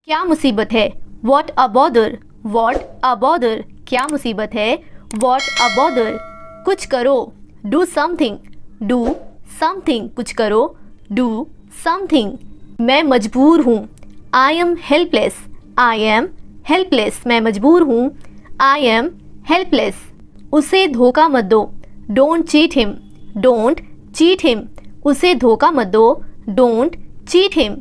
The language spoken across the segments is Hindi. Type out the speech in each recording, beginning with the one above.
क्या मुसीबत है? What a bother. What a bother. क्या मुसीबत है? What a bother. कुछ करो. Do something. Do something. कुछ करो. Do something. मैं मजबूर हूँ. I am helpless. I am helpless. मैं मजबूर हूँ. I am helpless. उसे धोखा मत दो. Don't cheat him. Don't cheat him. उसे धोखा मत दो. Don't cheat him.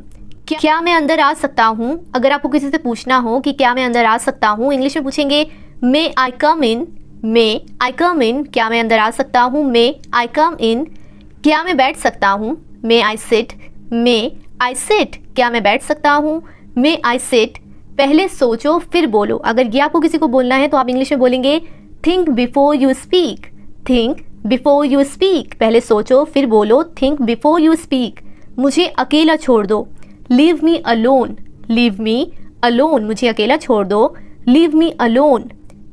क्या मैं अंदर आ सकता हूँ? अगर आपको किसी से पूछना हो कि क्या मैं अंदर आ सकता हूँ, इंग्लिश में पूछेंगे मे आई कम इन. मे आई कम इन. क्या मैं अंदर आ सकता हूँ? मे आई कम इन. क्या मैं बैठ सकता हूँ? May I sit. May I sit. क्या मैं बैठ सकता हूँ? May I sit. पहले सोचो फिर बोलो. अगर ये आपको किसी को बोलना है तो आप इंग्लिश में बोलेंगे think before you speak. Think before you speak. पहले सोचो फिर बोलो. Think before you speak. मुझे अकेला छोड़ दो. Leave me alone. Leave me alone. मुझे अकेला छोड़ दो. Leave me alone.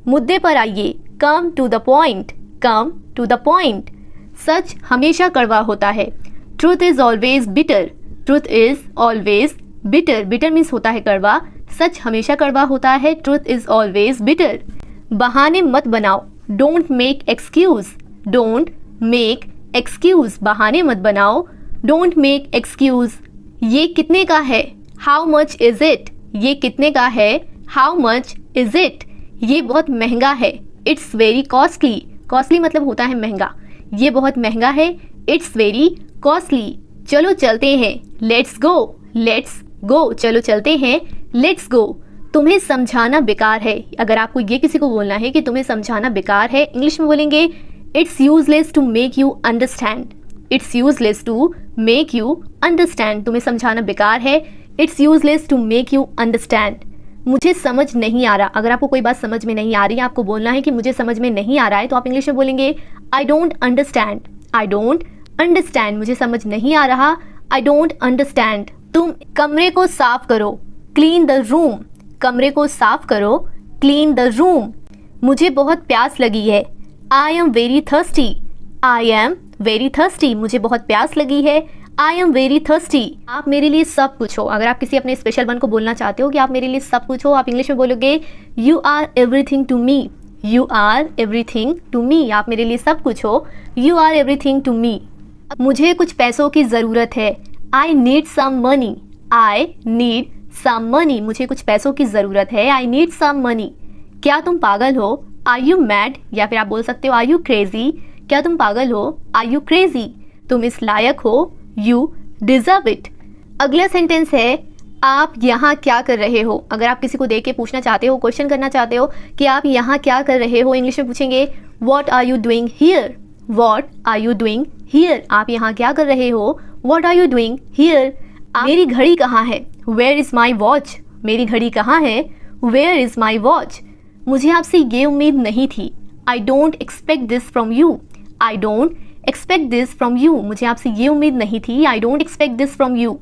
मुद्दे पर आइए. Come to the point. Come to the point. सच हमेशा कड़वा होता है. Truth is always bitter. Truth is always bitter. Bitter means होता है कड़वा. सच हमेशा कड़वा होता है. Truth is always bitter. बहाने मत बनाओ. Don't make excuse. Don't make excuse. बहाने मत बनाओ. Don't make excuse. ये कितने का है? How much is it. ये कितने का है? How much is it. ये बहुत महंगा है. It's very costly. कॉस्टली मतलब होता है महंगा. ये बहुत महंगा है. It's very costly. चलो चलते हैं. Let's go. Let's go. चलो चलते हैं. Let's go. तुम्हें समझाना बेकार है. अगर आपको ये किसी को बोलना है कि तुम्हें समझाना बेकार है, इंग्लिश में बोलेंगे it's useless to make you understand. It's useless to make you understand. तुम्हें समझाना बेकार है. It's useless to make you understand. मुझे समझ नहीं आ रहा. अगर आपको कोई बात समझ में नहीं आ रही है, आपको बोलना है कि मुझे समझ में नहीं आ रहा है, तो आप इंग्लिश में बोलेंगे I don't understand. I don't understand. मुझे समझ नहीं आ रहा. I don't understand. तुम कमरे को साफ करो. Clean the room. कमरे को साफ करो. Clean the room. मुझे बहुत प्यास लगी है. I am very thirsty. I am very thirsty. मुझे बहुत प्यास लगी है. I am very thirsty. आप मेरे लिए सब कुछ हो. अगर आप किसी अपने स्पेशल वन को बोलना चाहते हो कि आप मेरे लिए सब कुछ हो, आप इंग्लिश में बोलोगे you are everything to me. You are everything to me. आप मेरे लिए सब कुछ हो. You are everything to me. मुझे कुछ पैसों की ज़रूरत है. I need some money. I need some money. मुझे कुछ पैसों की ज़रूरत है. I need some money. क्या तुम पागल हो? Are you mad. या फिर आप बोल सकते हो आर यू क्रेजी. क्या तुम पागल हो? Are you crazy. तुम इस लायक हो. You deserve it. अगला सेंटेंस है आप यहाँ क्या कर रहे हो. अगर आप किसी को देख के पूछना चाहते हो, क्वेश्चन करना चाहते हो कि आप यहाँ क्या कर रहे हो, इंग्लिश में पूछेंगे what are you doing here. What are you doing here. आप यहाँ क्या कर रहे हो. What are you doing here. मेरी घड़ी कहाँ है. Where is my watch. मेरी घड़ी कहाँ है. Where is my watch. मुझे आपसे ये उम्मीद नहीं थी. I don't expect this from you. I don't expect this from you. मुझे आपसे ये उम्मीद नहीं थी. I don't expect this from you.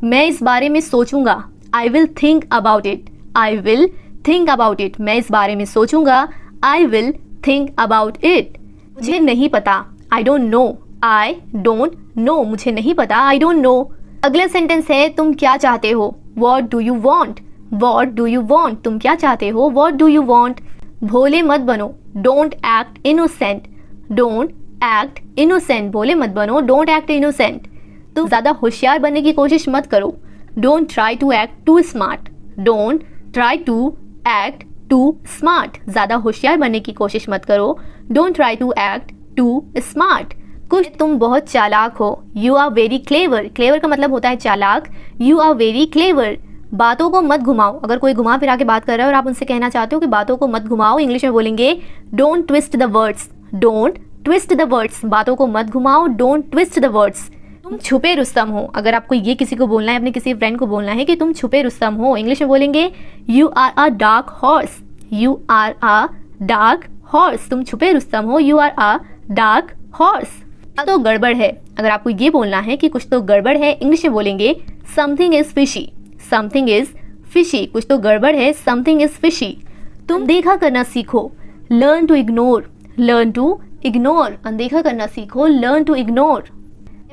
मैं इस बारे में सोचूंगा. I will think about it. I will think about it. मैं इस बारे में सोचूंगा. I will think about it. मुझे नहीं पता. I don't know. I don't know. मुझे नहीं पता. I don't know. अगला सेंटेंस है तुम क्या चाहते हो. What do you want. What do you want. तुम क्या चाहते हो. What do you want. भोले मत बनो. Don't act innocent. Don't act innocent. भोले मत बनो. Don't act innocent. तुम ज़्यादा होशियार बनने की कोशिश मत करो. Don't try to act too smart. Don't try to act too smart. ज़्यादा होशियार बनने की कोशिश मत करो. Don't try to act too smart. कुछ तुम बहुत चालाक हो. You are very clever. Clever का मतलब होता है चालाक. You are very clever. बातों को मत घुमाओ. अगर कोई घुमा फिरा के बात कर रहा है और आप उनसे कहना चाहते हो कि बातों को मत घुमाओ, इंग्लिश में बोलेंगे don't twist the words. Don't twist the words. बातों को मत घुमाओ. Don't twist the words. तुम छुपे रुस्तम हो. अगर आपको ये किसी को बोलना है, अपने किसी फ्रेंड को बोलना है कि तुम छुपे रुस्तम हो, इंग्लिश में बोलेंगे you are a dark horse. You are a dark horse. तुम छुपे रुस्तम हो. You are a dark horse. तो गड़बड़ है. अगर आपको ये बोलना है कि कुछ तो गड़बड़ है, इंग्लिश में बोलेंगे something is fishy. Something is fishy. कुछ तो गड़बड़ है. Something is fishy. तुम देखा करना सीखो. Learn to ignore. Learn to ignore. अनदेखा करना सीखो. Learn to ignore.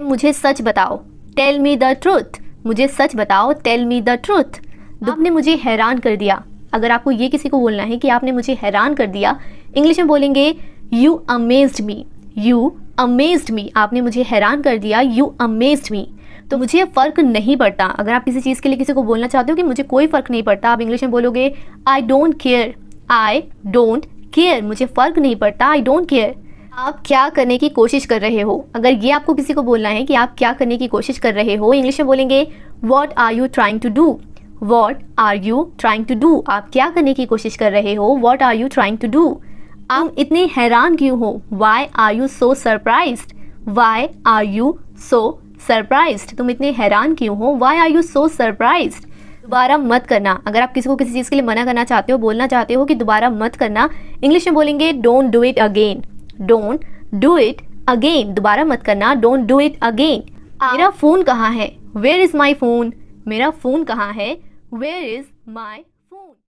मुझे सच बताओ. Tell me the truth. मुझे सच बताओ. Tell me the truth. आपने मुझे हैरान कर दिया। अगर आपको ये किसी को बोलना है कि आपने मुझे हैरान कर दिया, इंग्लिश में बोलेंगे you amazed me. You amazed me, आपने मुझे हैरान कर दिया, यू अमेज्ड मी। तो मुझे फ़र्क नहीं पड़ता। अगर आप किसी चीज़ के लिए किसी को बोलना चाहते हो कि मुझे कोई फ़र्क नहीं पड़ता, आप इंग्लिश में बोलोगे I don't care. I don't care, मुझे फ़र्क नहीं पड़ता, आई डोंट केयर। आप क्या करने की कोशिश कर रहे हो, अगर ये आपको किसी को बोलना है कि आप क्या करने की कोशिश कर रहे हो, इंग्लिश में बोलेंगे what are you trying to do. What are you trying to do, आप क्या करने की कोशिश कर रहे हो, what are you trying to do. आप इतने हैरान क्यों हो, why are you so surprised. Why are you so surprised, तुम इतने हैरान क्यों हो, why are you so surprised. दोबारा मत करना। अगर आप किसी को किसी चीज़ के लिए मना करना चाहते हो, बोलना चाहते हो कि दोबारा मत करना, इंग्लिश में बोलेंगे don't do it again. Don't do it again, दोबारा मत करना, डोंट डू इट अगेन। मेरा फ़ोन कहाँ है, वेयर इज़ माई फ़ोन। मेरा फ़ोन कहाँ है, वेयर इज़ माई